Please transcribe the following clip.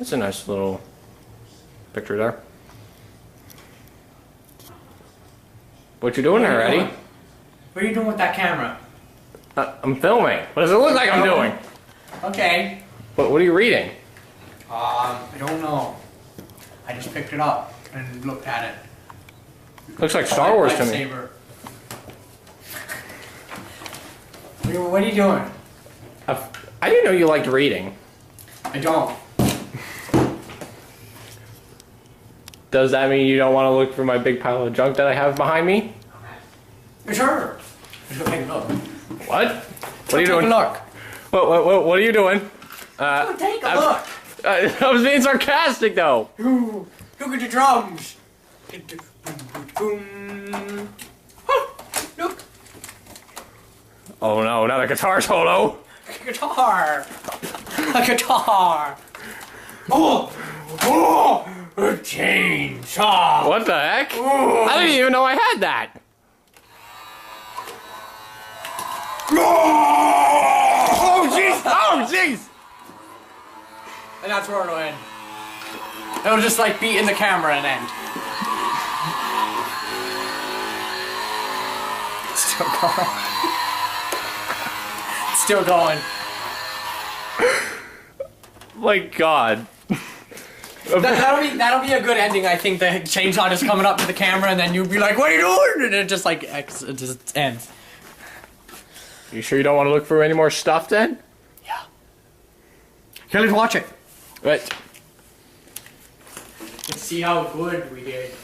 That's a nice little picture there. What you doing there, Eddie? What are you doing with that camera? I'm filming. What does it look like I'm doing? Okay. What are you reading? I don't know. I just picked it up and looked at it. Looks like Star Wars to me. Lightsaber. What are you doing? I didn't know you liked reading. I don't. Does that mean you don't want to look for my big pile of junk that I have behind me? Sure. Let's go take a look. What? What are you doing? Take a look. What are you doing? Go take a look. I was being sarcastic though. Ooh, look at the drums. Look. Oh no, not a guitar solo. A guitar. A guitar. Oh, a chainsaw. What the heck? Oh. I didn't even know I had that. Oh jeez! Oh jeez! And that's where it'll end. It'll just like be in the camera and end. Still going. Still going. My God. That'll be a good ending. I think the chainsaw just coming up to the camera and then you'll be like, "What are you doing?" And it just like it just ends. You sure you don't want to look for any more stuff then? Yeah. Okay, let's watch it. Right. Let's see how good we did.